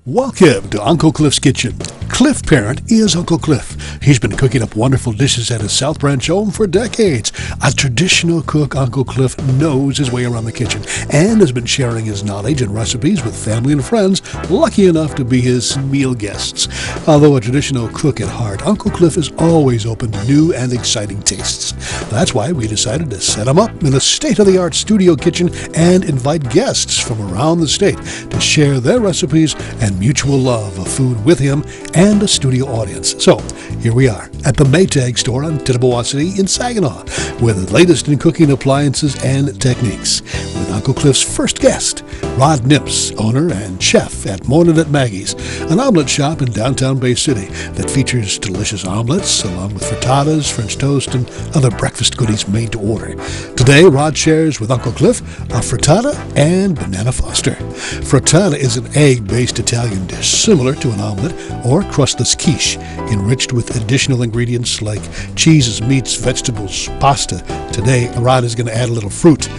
Welcome to Uncle Cliff's Kitchen. Cliff Parent is Uncle Cliff. He's been cooking up wonderful dishes at his South Branch home for decades. A traditional cook, Uncle Cliff knows his way around the kitchen and has been sharing his knowledge and recipes with family and friends lucky enough to be his meal guests. Although a traditional cook at heart, Uncle Cliff is always open to new and exciting tastes. That's why we decided to set him up in a state-of-the-art studio kitchen and invite guests from around the state to share their recipes and mutual love of food with him and a studio audience. So, here we are at the Maytag store on Tittabawassee in Saginaw with the latest in cooking appliances and techniques with Uncle Cliff's first guest, Rod Nimtz, owner and chef at Morning at Maggie's, an omelet shop in downtown Bay City that features delicious omelets along with frittatas, French toast, and other breakfast goodies made to order. Today, Rod shares with Uncle Cliff a frittata and banana foster. Frittata is an egg-based Italian dish similar to an omelet or crustless quiche, enriched with additional ingredients like cheeses, meats, vegetables, pasta. Today, Rod is going to add a little fruit.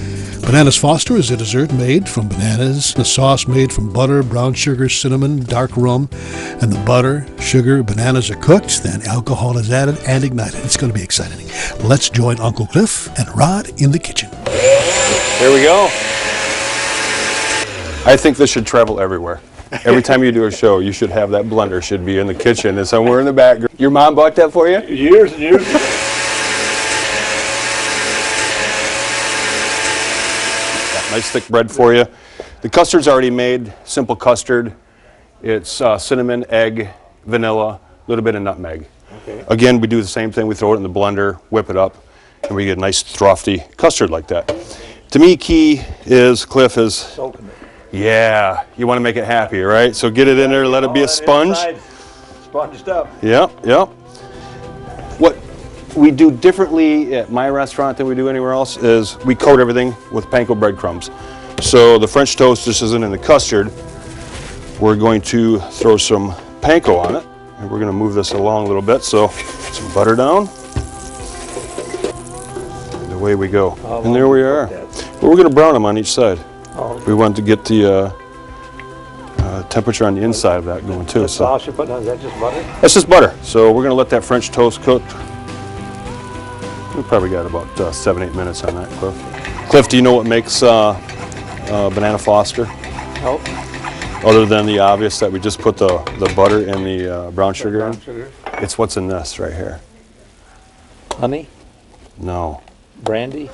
Bannanas foster is a dessert made from bananas, a sauce made from butter, brown sugar, cinnamon, dark rum, and the butter, sugar, bananas are cooked, then alcohol is added and ignited. It's going to be exciting. Let's join Uncle Cliff and Rod in the kitchen. Here we go. I think this should travel everywhere. Every time you do a show, you should have that blender should be in the kitchen and somewhere in the background. Your mom bought that for you? Years and years ago. Nice thick bread for you. The custard's already made, simple custard. It's cinnamon, egg, vanilla, a little bit of nutmeg. Okay. Again, we do the same thing. We throw it in the blender, whip it up, and we get a nice frothy custard like that. To me, key is, Cliff, is Soaking it. yeah, you want to make it happy, right? So get it in there, let it be a sponge. Sponged up. Yep. What we do differently at my restaurant than we do anywhere else is we coat everything with PANKO breadcrumbs. So the French toast just isn't in the custard. We're going to throw some PANKO on it, and we're going to move this along a little bit. So some butter down. And away we go. And there we are. Well, we're going to brown them on each side. We want to get the temperature on the inside of that going too. The So sauce you're putting on, is that just butter? that's just butter. So we're going to let that French toast cook. We probably got about 7-8 minutes on that, Cliff. Cliff, do you know what makes banana foster? Nope. Other than the obvious that we just put the butter and the brown sugar Brown in? sugar. It's what's in this right here. Honey, No. brandy,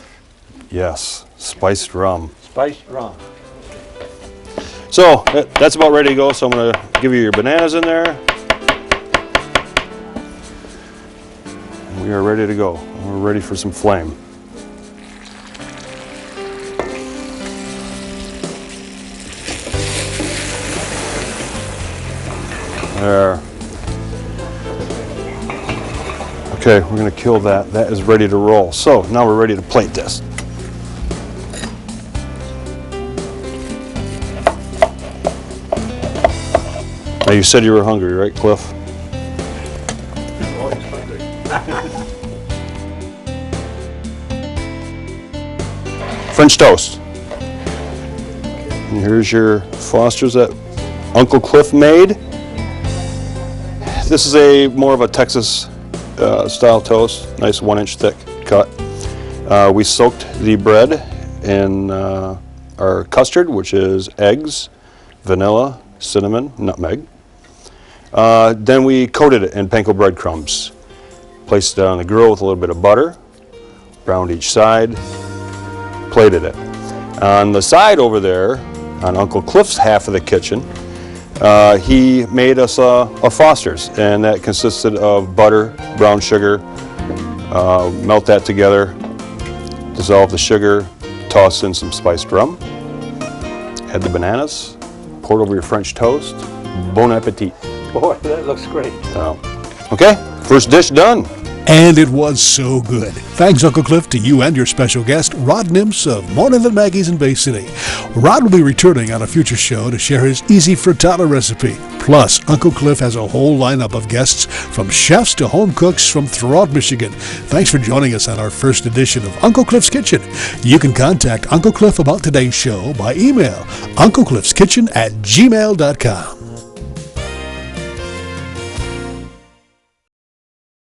Yes. Spiced rum. spiced rum. So that's about ready to go. So I'm going to give you your bananas in there. And we are ready to go. We're ready for some flame. There. Okay, we're going to kill that. That is ready to roll. So now we're ready to plate this. Now you said you were hungry, right, Cliff? Always hungry. French toast. And here's your Fosters that Uncle Cliff made. This is more of a Texas style toast, nice 1-inch thick cut. We soaked the bread in our custard, which is eggs, vanilla, cinnamon, nutmeg. Then we coated it in PANKO breadcrumbs. Placed it on the grill with a little bit of butter, browned each side, plated it. On the side over there, on Uncle Cliff's half of the kitchen, he made us a Foster's, and that consisted of butter, brown sugar, melt that together, dissolve the sugar, toss in some spiced rum, add the bananas, pour it over your French toast. Bon appetit. Boy, that looks great. Okay, first dish done. And it was so good. Thanks, Uncle Cliff, to you and your special guest, Rod Nimtz of Morning at Maggie's in Bay City. Rod will be returning on a future show to share his easy frittata recipe. Plus, Uncle Cliff has a whole lineup of guests from chefs to home cooks from throughout Michigan. Thanks for joining us on our first edition of Uncle Cliff's Kitchen. You can contact Uncle Cliff about today's show by email, unclecliffskitchen@gmail.com.